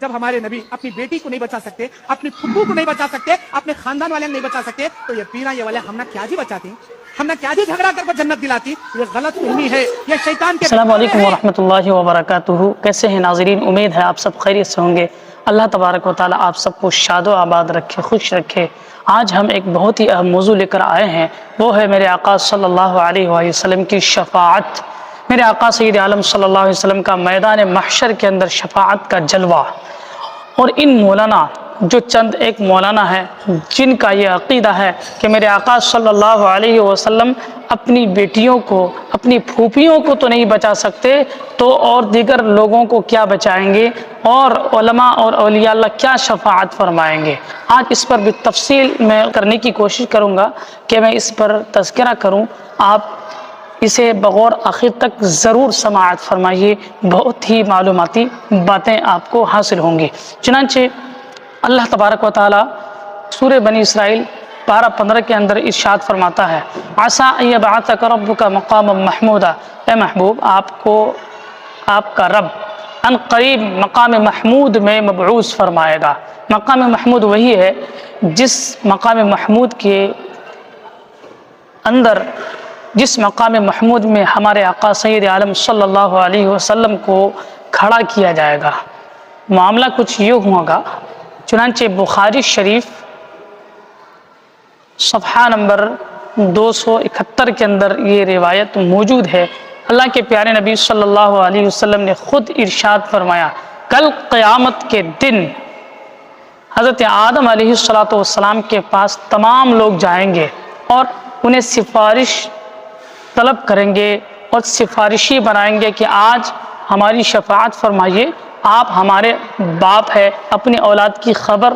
جب ہمارے نبی اپنی بیٹی کو نہیں بچا سکتے، اپنی پھپھو کو نہیں بچا سکتے، اپنے خاندان والے نہیں بچا سکتے، تو یہ پینا یہ والے ہم نہ کیا جی بچاتی، ہم نہ کیا جی جھگڑا کر کے جنت دلاتی؟ یہ غلط فہمی ہے، یہ شیطان کے السلام علیکم ورحمۃ اللہ وبرکاتہ۔ کیسے ہیں ناظرین؟ امید ہے آپ سب خیریت سے ہوں گے۔ اللہ تبارک و تعالیٰ آپ سب کو شاد و آباد رکھے، خوش رکھے۔ آج ہم ایک بہت ہی اہم موضوع لے کر آئے ہیں، وہ ہے میرے آقا صلی اللہ علیہ وآلہ وسلم کی شفاعت۔ میرے آقا سید عالم صلی اللہ علیہ وسلم کا میدان محشر کے اندر شفاعت کا جلوہ۔ اور ان مولانا جو چند ایک مولانا ہے جن کا یہ عقیدہ ہے کہ میرے آقا صلی اللہ علیہ وسلم اپنی بیٹیوں کو، اپنی پھوپھیوں کو تو نہیں بچا سکتے، تو اور دیگر لوگوں کو کیا بچائیں گے، اور علماء اور اولیاء اللہ کیا شفاعت فرمائیں گے۔ آج اس پر بھی تفصیل میں کرنے کی کوشش کروں گا کہ میں اس پر تذکرہ کروں۔ آپ اسے بغور آخر تک ضرور سماعت فرمائیے، بہت ہی معلوماتی باتیں آپ کو حاصل ہوں گی۔ چنانچہ اللہ تبارک و تعالیٰ سورہ بنی اسرائیل 12-15 کے اندر ارشاد فرماتا ہے، عسیٰ ان یبعثک ربک مقاما محمودا، اے محبوب آپ کو آپ کا رب ان قریب مقام محمود میں مبعوث فرمائے گا۔ مقام محمود وہی ہے جس مقام محمود کے اندر، جس مقام محمود میں ہمارے آقا سید عالم صلی اللہ علیہ وسلم کو کھڑا کیا جائے گا۔ معاملہ کچھ یہ ہوگا، چنانچہ بخاری شریف صفحہ نمبر 271 کے اندر یہ روایت موجود ہے۔ اللہ کے پیارے نبی صلی اللہ علیہ وسلم نے خود ارشاد فرمایا، کل قیامت کے دن حضرت آدم علیہ السلام کے پاس تمام لوگ جائیں گے اور انہیں سفارش طلب کریں گے اور سفارشی بنائیں گے کہ آج ہماری شفاعت فرمائیے، آپ ہمارے باپ ہے، اپنی اولاد کی خبر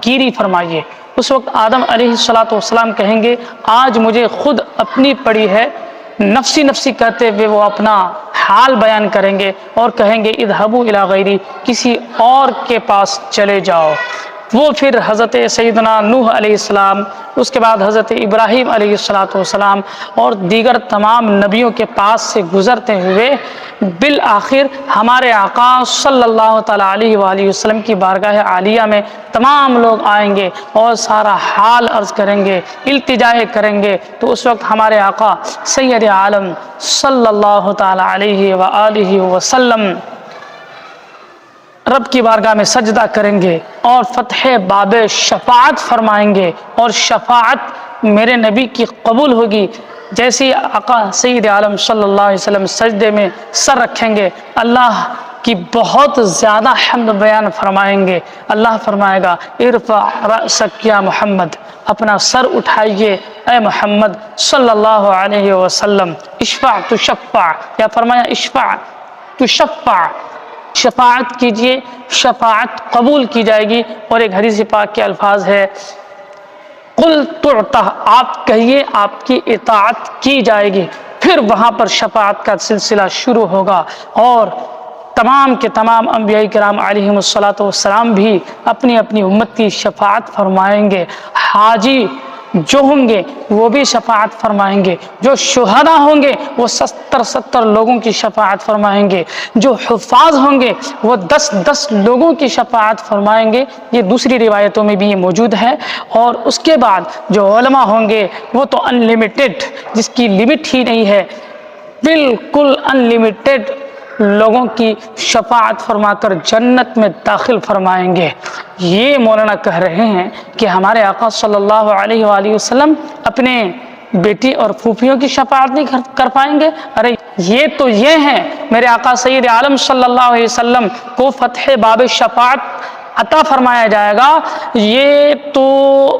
گیری فرمائیے۔ اس وقت آدم علیہ السلام کہیں گے، آج مجھے خود اپنی پڑی ہے، نفسی نفسی کہتے ہوئے وہ اپنا حال بیان کریں گے اور کہیں گے اذهبوا الی غیری، کسی اور کے پاس چلے جاؤ۔ وہ پھر حضرت سیدنا نوح علیہ السلام، اس کے بعد حضرت ابراہیم علیہ السلام اور دیگر تمام نبیوں کے پاس سے گزرتے ہوئے بالآخر ہمارے آقا صلی اللہ تعالیٰ علیہ وآلہ وسلم کی بارگاہ عالیہ میں تمام لوگ آئیں گے اور سارا حال عرض کریں گے، التجائے کریں گے۔ تو اس وقت ہمارے آقا سید عالم صلی اللہ تعالیٰ علیہ وآلہ وسلم رب کی بارگاہ میں سجدہ کریں گے اور فتح باب شفاعت فرمائیں گے، اور شفاعت میرے نبی کی قبول ہوگی۔ جیسی آقا سید عالم صلی اللہ علیہ وسلم سجدے میں سر رکھیں گے، اللہ کی بہت زیادہ حمد بیان فرمائیں گے۔ اللہ فرمائے گا، ارفع رأسک یا محمد، اپنا سر اٹھائیے اے محمد صلی اللہ علیہ وسلم، اشفع تشفع، یا فرمایا اشفع تشفع، شفاعت کیجئے، شفاعت قبول کی جائے گی۔ اور ایک حدیث پاک کے الفاظ ہے، قل تعطى، آپ کہیے آپ کی اطاعت کی جائے گی۔ پھر وہاں پر شفاعت کا سلسلہ شروع ہوگا اور تمام کے تمام انبیاء کرام علیہم السلام بھی اپنی اپنی امت کی شفاعت فرمائیں گے۔ حاجی جو ہوں گے وہ بھی شفاعت فرمائیں گے، جو شہداء ہوں گے وہ 70 لوگوں کی شفاعت فرمائیں گے، جو حفاظ ہوں گے وہ 10 لوگوں کی شفاعت فرمائیں گے۔ یہ دوسری روایتوں میں بھی یہ موجود ہے۔ اور اس کے بعد جو علماء ہوں گے وہ تو انلیمیٹڈ، جس کی لمٹ ہی نہیں ہے، بالکل انلیمیٹڈ لوگوں کی شفاعت فرما کر جنت میں داخل فرمائیں گے۔ یہ مولانا کہہ رہے ہیں کہ ہمارے آقا صلی اللہ علیہ وآلہ وسلم اپنے بیٹی اور پھوپھیوں کی شفاعت نہیں کر پائیں گے؟ ارے یہ تو یہ ہیں، میرے آقا سید عالم صلی اللہ علیہ وسلم کو فتح باب شفاعت عطا فرمایا جائے گا، یہ تو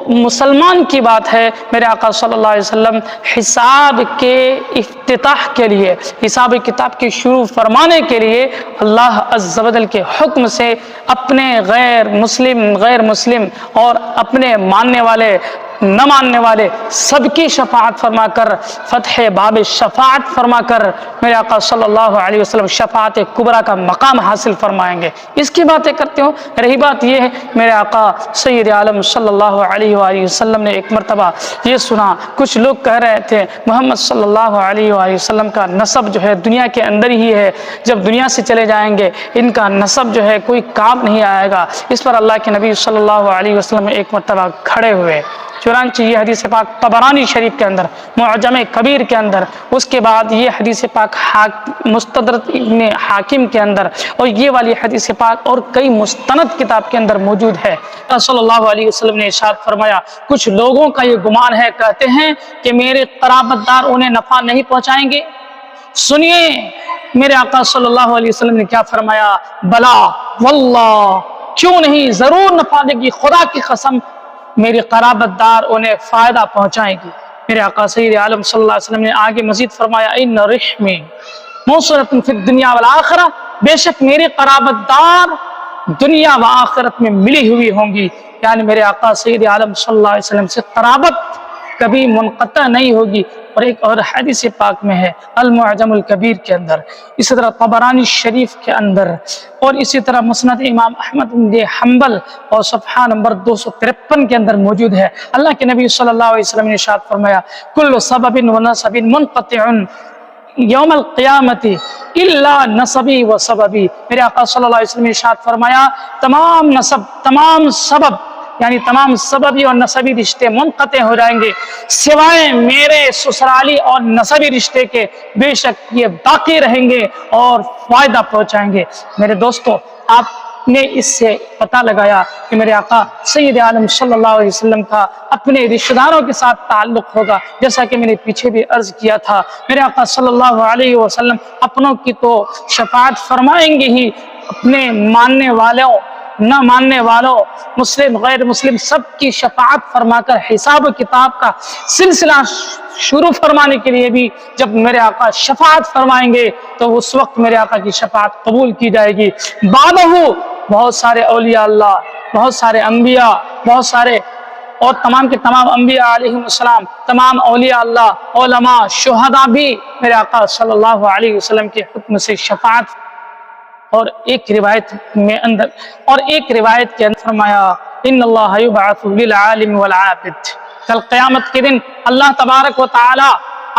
مسلمان کی بات ہے۔ میرے آقا صلی اللہ علیہ وسلم حساب کے افتتاح کے لیے، حساب کتاب کی شروع فرمانے کے لیے اللہ عز و جل کے حکم سے اپنے غیر مسلم اور اپنے ماننے والے نہ ماننے والے سب کی شفاعت فرما کر فتح باب شفاعت فرما کر میرے آقا صلی اللہ علیہ وسلم شفاعت کبریٰ کا مقام حاصل فرمائیں گے۔ اس کی باتیں کرتے ہو، رہی بات یہ ہے میرے آقا سید عالم صلی اللہ علیہ وآلہ وسلم نے ایک مرتبہ یہ سنا، کچھ لوگ کہہ رہے تھے محمد صلی اللہ علیہ وآلہ وسلم کا نسب جو ہے دنیا کے اندر ہی ہے، جب دنیا سے چلے جائیں گے ان کا نسب جو ہے کوئی کام نہیں آئے گا۔ اس پر اللہ کے نبی صلی اللہ علیہ وسلم ایک مرتبہ کھڑے ہوئے، چنانچہ یہ حدیث پاک طبرانی شریف کے اندر معجم کبیر کے اندر، اس کے بعد یہ حدیث پاک مستدرک ابن حاکم کے اندر، اور یہ والی حدیث پاک اور کئی مستند کتاب کے اندر موجود ہے۔ صلی اللہ علیہ وسلم نے ارشاد فرمایا کچھ لوگوں کا یہ گمان ہے، کہتے ہیں کہ میرے قرابت دار انہیں نفع نہیں پہنچائیں گے۔ سنیے میرے آقا صلی اللہ علیہ وسلم نے کیا فرمایا، بلا واللہ، کیوں نہیں، ضرور نفع دے گی، خدا کی قسم میری قرابت دار انہیں فائدہ پہنچائیں گی۔ میرے آقا سید عالم صلی اللہ علیہ وسلم نے آگے مزید فرمایا ان رحمی موصلۃ فی الدنیا والآخرہ، بے شک میری قرابت دار دنیا و آخرت میں ملی ہوئی ہوں گی، یعنی میرے آقا سید عالم صلی اللہ علیہ وسلم سے قرابت کبھی منقطع نہیں ہوگی۔ اور ایک اور حدیث پاک میں ہے المعجم الکبیر کے اندر، اسی طرح طبرانی شریف کے اندر، اور اسی طرح مسند امام احمد بن حنبل اور صفحہ نمبر 253 کے اندر موجود ہے۔ اللہ کے نبی صلی اللہ علیہ وسلم نے ارشاد فرمایا کل سبب و نسب منقطع یوم القیامت الا نسبی و سببی، میرے آقا صلی اللہ علیہ وسلم نے ارشاد فرمایا تمام نسب، تمام سبب، یعنی تمام سببی اور نسبی رشتے منقطع ہو جائیں گے سوائے میرے سسرالی اور نسبی رشتے کے، بے شک یہ باقی رہیں گے اور فائدہ پہنچائیں گے۔ میرے دوستو، آپ نے اس سے پتہ لگایا کہ میرے آقا سید عالم صلی اللہ علیہ وسلم کا اپنے رشتہ داروں کے ساتھ تعلق ہوگا، جیسا کہ میں نے پیچھے بھی عرض کیا تھا۔ میرے آقا صلی اللہ علیہ وسلم اپنوں کی تو شفاعت فرمائیں گے ہی، اپنے ماننے والوں نہ ماننے والوں، مسلم غیر مسلم سب کی شفاعت فرما کر حساب و کتاب کا سلسلہ شروع فرمانے کے لیے بھی جب میرے آقا شفاعت فرمائیں گے تو اس وقت میرے آقا کی شفاعت قبول کی جائے گی۔ بعدہ بہت سارے اولیاء اللہ، بہت سارے انبیاء، بہت سارے اور تمام کے تمام انبیاء علیہ السلام، تمام اولیاء اللہ، علماء، شہداء بھی میرے آقا صلی اللہ علیہ وسلم کے حکم سے شفاعت، اور ایک روایت کے اندر فرمایا ان اللہ یبعث للعالم والعابد، کل قیامت کے دن اللہ تبارک و تعالی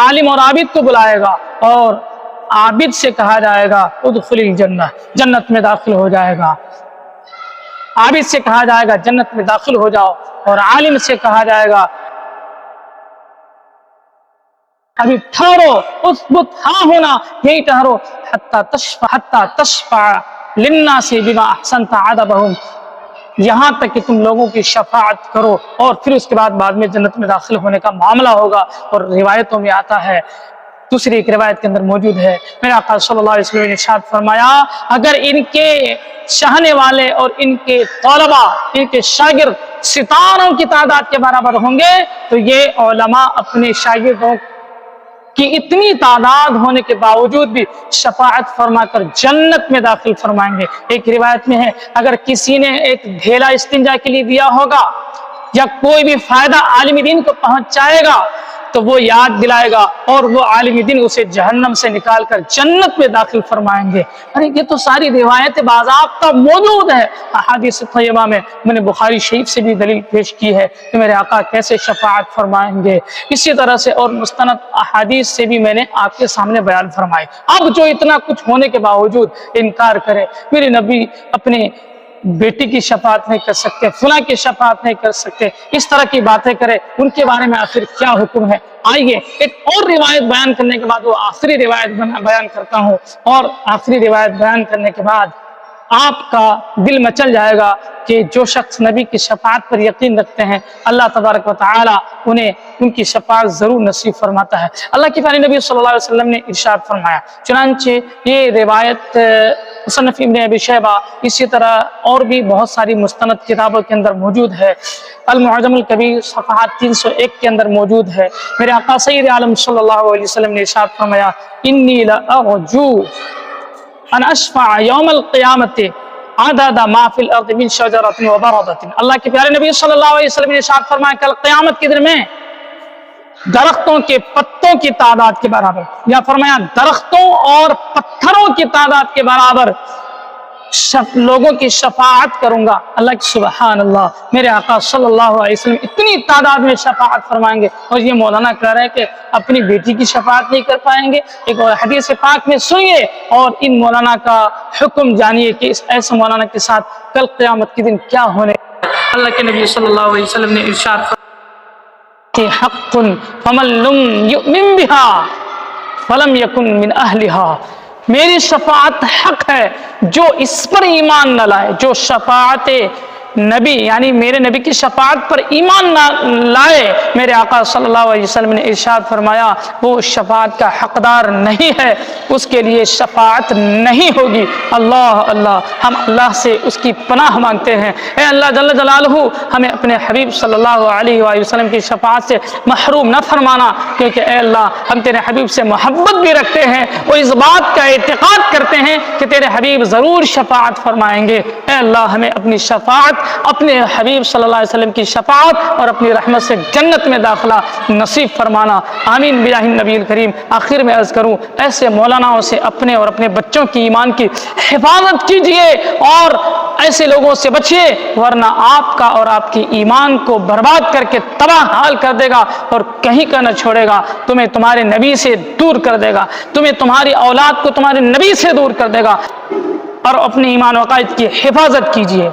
عالم اور عابد کو بلائے گا اور عابد سے کہا جائے گا ادخل الجنہ، جنت میں داخل ہو جائے گا، عابد سے کہا جائے گا جنت میں داخل ہو جاؤ، اور عالم سے کہا جائے گا ابھی ٹھہرو، اثبت، ہاں ہونا، یہی ٹھہرو، حتی تشفع للناس بما احسنت عدبہم، یہاں تک کہ تم لوگوں کی شفاعت کرو، اور پھر اس کے بعد میں جنت میں داخل ہونے کا معاملہ ہوگا۔ اور روایتوں میں آتا ہے، دوسری ایک روایت کے اندر موجود ہے، میرے آقا صلی اللہ علیہ وسلم نے ارشاد فرمایا اگر ان کے چاہنے والے اور ان کے طلباء، ان کے شاگرد ستاروں کی تعداد کے برابر ہوں گے تو یہ علماء اپنے شاگردوں کی اتنی تعداد ہونے کے باوجود بھی شفاعت فرما کر جنت میں داخل فرمائیں گے۔ ایک روایت میں ہے اگر کسی نے ایک ڈھیلا استنجا کے لیے دیا ہوگا یا کوئی بھی فائدہ عالم دین کو پہنچائے گا تو وہ یاد دلائے گا اور وہ عالم دین اسے جہنم سے نکال کر جنت میں داخل فرمائیں گے۔ ارے یہ تو ساری روایت باضابطہ موجود ہے احادیث طیبہ میں، میں نے بخاری شریف سے بھی دلیل پیش کی ہے کہ میرے آقا کیسے شفاعت فرمائیں گے، اسی طرح سے اور مستند احادیث سے بھی میں نے آپ کے سامنے بیان فرمائے۔ اب جو اتنا کچھ ہونے کے باوجود انکار کرے میرے نبی اپنے بیٹی کی شفاعت نہیں کر سکتے، فلاں کی شفاعت نہیں کر سکتے، اس طرح کی باتیں کرے، ان کے بارے میں آخر کیا حکم ہے؟ آئیے ایک اور روایت بیان کرنے کے بعد وہ آخری روایت بیان کرتا ہوں، اور آخری روایت بیان کرنے کے بعد آپ کا دل مچل جائے گا کہ جو شخص نبی کی شفاعت پر یقین رکھتے ہیں اللہ تبارک و تعالی انہیں ان کی شفاعت ضرور نصیب فرماتا ہے۔ اللہ کے پیارے نبی صلی اللہ علیہ وسلم نے ارشاد فرمایا، چنانچہ یہ روایت مصنف ابن ابی شیبہ اسی طرح اور بھی بہت ساری مستند کتابوں کے اندر موجود ہے، المعجم الکبیر صفحہ 301 کے اندر موجود ہے۔ میرے آقا سید عالم صلی اللہ علیہ وسلم نے ارشاد فرمایا انی لارجو ان اشفع یوم القیامت عدد ما فی الارض من شجرۃ وبردۃ۔ اللہ کے پیارے نبی صلی اللہ علیہ وسلم نے ارشاد فرمایا کل قیامت کے دن میں درختوں کے پتوں کی تعداد کے برابر، یا فرمایا درختوں اور پتھروں کی تعداد کے برابر لوگوں کی شفاعت کروں گا۔ اللہ کی سبحان اللہ، میرے آقا صلی اللہ علیہ وسلم اتنی تعداد میں شفاعت فرمائیں گے، اور یہ مولانا کہہ رہے ہیں کہ اپنی بیٹی کی شفاعت نہیں کر پائیں گے۔ ایک اور حدیث پاک میں سنیے اور ان مولانا کا حکم جانیے کہ اس ایسے مولانا کے ساتھ کل قیامت کے دن کیا ہونے۔ اللہ کے نبی صلی اللہ علیہ وسلم نے ارشاد فرمایا حق فمن لم یؤمن بها فلم یکن من اہلها، میری شفاعت حق ہے، جو اس پر ایمان نہ لائے، جو شفاعت نبی یعنی میرے نبی کی شفاعت پر ایمان نہ لائے، میرے آقا صلی اللہ علیہ وسلم نے ارشاد فرمایا وہ شفاعت کا حقدار نہیں ہے، اس کے لیے شفاعت نہیں ہوگی۔ اللہ اللہ، ہم اللہ سے اس کی پناہ مانگتے ہیں، اے اللہ جل جلالہ ہمیں اپنے حبیب صلی اللہ علیہ وآلہ وسلم کی شفاعت سے محروم نہ فرمانا، کیونکہ اے اللہ ہم تیرے حبیب سے محبت بھی رکھتے ہیں اور اس بات کا اعتقاد کرتے ہیں کہ تیرے حبیب ضرور شفاعت فرمائیں گے۔ اے اللہ ہمیں اپنی شفاعت، اپنے حبیب صلی اللہ علیہ وسلم کی شفاعت اور اپنی رحمت سے جنت میں داخلہ نصیب فرمانا، آمین بجاہ النبی الکریم۔ آخر میں عرض کروں ایسے مولاناؤں سے اپنے اور اپنے بچوں کی ایمان کی حفاظت کیجئے اور ایسے لوگوں سے بچیے، ورنہ آپ کا اور آپ کی ایمان کو برباد کر کے تباہ حال کر دے گا اور کہیں کا نہ چھوڑے گا، تمہیں تمہارے نبی سے دور کر دے گا، تمہیں تمہاری اولاد کو تمہارے نبی سے دور کر دے گا۔ اور اپنے ایمان و عقائد کی حفاظت کیجئے۔